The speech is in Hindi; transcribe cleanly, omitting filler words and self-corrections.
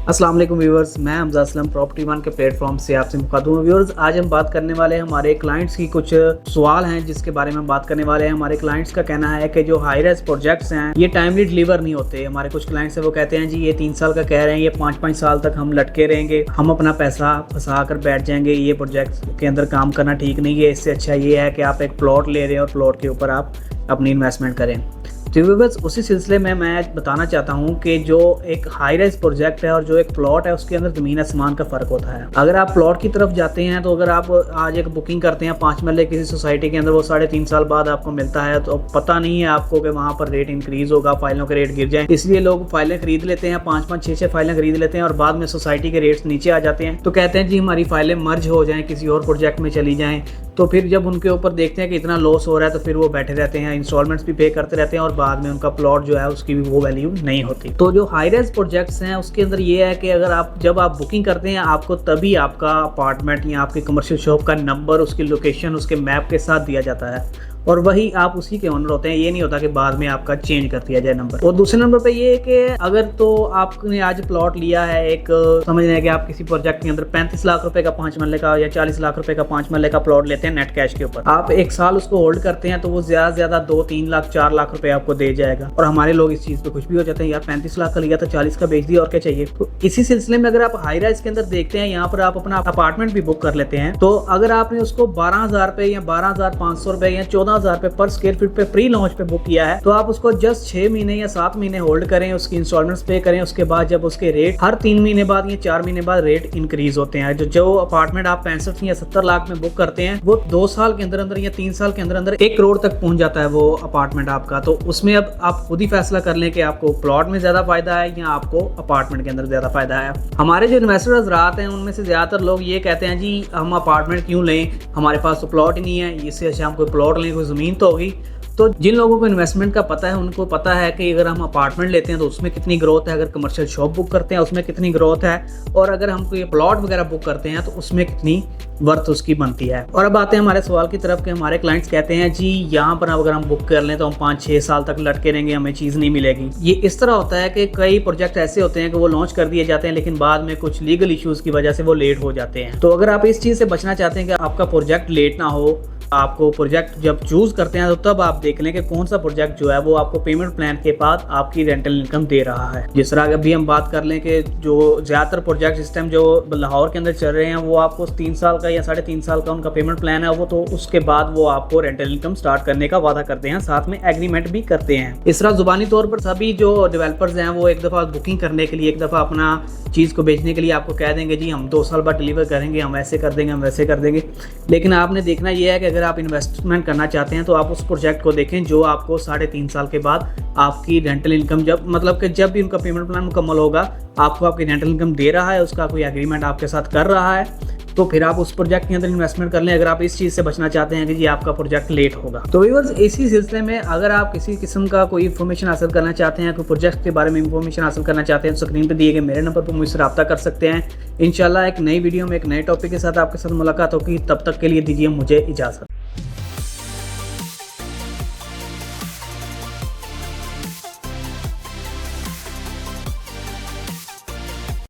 अस्सलाम वालेकुम व्यूअर्स, मैं हमजा असलम प्रॉपर्टी वन के प्लेटफॉर्म से आपसे मुखातिब हूं। व्यूअर्स, आज हम बात करने वाले हैं हमारे क्लाइंट्स की कुछ सवाल हैं जिसके बारे में बात करने वाले हैं। हमारे क्लाइंट्स का कहना है कि जो हाई राइज प्रोजेक्ट्स हैं ये टाइमली डिलीवर नहीं होते। हमारे कुछ क्लाइंट्स हैं वो कहते हैं जी ये 3 साल का कह रहे हैं, ये 5-5 साल तक हम लटके रहेंगे, हम अपना पैसा फंसा कर बैठ जाएंगे, ये प्रोजेक्ट के अंदर काम करना ठीक नहीं है। इससे अच्छा ये है कि आप एक प्लॉट ले रहे हैं और प्लॉट के ऊपर आप अपनी इन्वेस्टमेंट करें। तो व्यूअर्स, उसी सिलसिले में मैं बताना चाहता हूं कि जो एक हाई राइज प्रोजेक्ट है और जो एक प्लॉट है उसके अंदर ज़मीन आसमान का फ़र्क होता है। अगर आप प्लॉट की तरफ जाते हैं तो अगर आप आज एक बुकिंग करते हैं 5 मरले किसी सोसाइटी के अंदर, वो 3.5 साल बाद आपको मिलता है, तो पता नहीं है आपको कि वहाँ पर रेट इंक्रीज़ होगा, फाइलों के रेट गिर जाएँ। इसलिए लोग फाइलें खरीद लेते हैं, 5-5, 6-6 फाइलें खरीद लेते हैं और बाद में सोसाइटी के रेट्स नीचे आ जाते हैं। तो कहते हैं जी हमारी फाइलें मर्ज हो जाएँ, किसी और प्रोजेक्ट में चली जाएँ। तो फिर जब उनके ऊपर देखते हैं कि इतना लॉस हो रहा है तो फिर वो बैठे रहते हैं, इंस्टॉलमेंट्स भी पे करते रहते हैं और बाद में उनका प्लॉट जो है उसकी भी वो वैल्यू नहीं होती। तो जो हाई राइज प्रोजेक्ट्स हैं उसके अंदर ये है कि अगर जब आप बुकिंग करते हैं आपको तभी आपका अपार्टमेंट या आपके कमर्शियल शॉप का नंबर, उसकी लोकेशन, उसके मैप के साथ दिया जाता है और वही आप उसी के ओनर होते हैं। ये नहीं होता कि बाद में आपका चेंज कर दिया जाए नंबर। और दूसरे नंबर पे ये है कि अगर तो आपने आज प्लॉट लिया है, एक समझ रहे हैं कि आप किसी प्रोजेक्ट के अंदर 35 लाख रुपए का 5 मरले का या 40 लाख रुपए का 5 मरले का प्लॉट लेते हैं नेट कैश के ऊपर, आप 1 साल उसको होल्ड करते हैं तो वो ज्यादा से ज्यादा 2-3 लाख 4 लाख रुपए आपको दे जाएगा। और हमारे लोग इस चीज पे खुश भी हो जाते हैं, यार 35 लाख का लिया तो 40 का बेच दिया और क्या चाहिए। तो इसी सिलसिले में अगर आप हाई राइज के अंदर देखते हैं, यहाँ पर आप अपना अपार्टमेंट भी बुक कर लेते हैं, तो अगर आपने उसको 12,000 रुपए या 12,500 रुपए या 14,000 रुपए पर स्क्वायर फीट पे प्री लॉन्च पे बुक किया है, तो आप उसको जस्ट 6 महीने या 7 महीने होल्ड करें, उसकी इंस्टॉलमेंट्स पे करें। उसके बाद जब उसके रेट हर 3 महीने बाद या 4 महीने बाद रेट इंक्रीज होते हैं। जो अपार्टमेंट आप 65 या 70 लाख में बुक करते हैं वो 2 साल के अंदर अंदर या 3 साल के अंदर अंदर 1 करोड़ तक पहुंच जाता है वो अपार्टमेंट आपका। तो उसमें अब आप खुद ही फैसला कर लें कि आपको प्लॉट में ज्यादा फायदा है या आपको अपार्टमेंट के अंदर ज्यादा फायदा है। हमारे जो इन्वेस्टर हज़रात हैं उनमें से ज्यादातर लोग ये कहते हैं जी हम अपार्टमेंट क्यों लें, हमारे पास तो प्लॉट ही नहीं है, इससे अच्छा हम कोई प्लॉट लें, कोई जमीन तो होगी। तो जिन लोगों को इन्वेस्टमेंट का पता है उनको पता है कि अगर हम अपार्टमेंट लेते हैं तो उसमें कितनी ग्रोथ है, अगर कमर्शियल शॉप बुक करते हैं उसमें कितनी ग्रोथ है, और अगर हम कोई प्लॉट वगैरह बुक करते हैं तो उसमें कितनी वर्थ उसकी बनती है। और अब आते हैं हमारे सवाल की तरफ कि हमारे क्लाइंट्स कहते हैं जी यहाँ पर अगर हम बुक कर लें तो हम 5-6 साल तक लटके रहेंगे, हमें चीज़ नहीं मिलेगी। ये इस तरह होता है कि कई प्रोजेक्ट ऐसे होते हैं कि वो लॉन्च कर दिए जाते हैं लेकिन बाद में कुछ लीगल इश्यूज़ की वजह से वो लेट हो जाते हैं। तो अगर आप इस चीज़ से बचना चाहते हैं कि आपका प्रोजेक्ट लेट ना हो, आपको प्रोजेक्ट जब चूज करते हैं तो तब आप देख लें कि कौन सा प्रोजेक्ट जो है वो आपको पेमेंट प्लान के बाद आपकी रेंटल इनकम दे रहा है। जिस तरह अभी हम बात कर लें कि जो ज़्यादातर प्रोजेक्ट इस टाइम जो लाहौर के अंदर चल रहे हैं वो आपको 3 साल का या 3.5 साल का उनका पेमेंट प्लान है, वो तो उसके बाद वो आपको रेंटल इनकम स्टार्ट करने का वादा करते हैं, साथ में एग्रीमेंट भी करते हैं। इस तरह जुबानी तौर पर सभी जो डेवलपर्स हैं वो एक दफ़ा बुकिंग करने के लिए, एक दफ़ा अपना चीज़ को बेचने के लिए आपको कह देंगे जी हम 2 साल बाद डिलीवर करेंगे, हम ऐसे कर देंगे, हम वैसे कर देंगे। लेकिन आपने देखना यह है कि अगर आप इन्वेस्टमेंट करना चाहते हैं तो आप उस प्रोजेक्ट को देखें जो आपको 3.5 साल के बाद आपकी रेंटल इनकम, जब मतलब कि जब भी उनका पेमेंट प्लान मुकम्मल होगा आपको आपकी रेंटल इनकम दे रहा है, उसका कोई एग्रीमेंट आपके साथ कर रहा है, तो फिर आप उस प्रोजेक्ट के अंदर इन्वेस्टमेंट कर लें अगर आप इस चीज़ से बचना चाहते हैं कि जी आपका प्रोजेक्ट लेट होगा। तो व्यूअर्स, इसी सिलसिले में अगर आप किसी किस्म का कोई इन्फॉर्मेशन हासिल करना चाहते हैं, कोई प्रोजेक्ट के बारे में इन्फॉर्मेशन हासिल करना चाहते हैं तो स्क्रीन पर दिए गए मेरे नंबर पर मुझसे रब्ता कर सकते हैं। इंशाल्लाह एक नई वीडियो में एक नए टॉपिक के साथ आपके साथ मुलाकात होगी। तब तक के लिए दीजिए मुझे इजाज़त।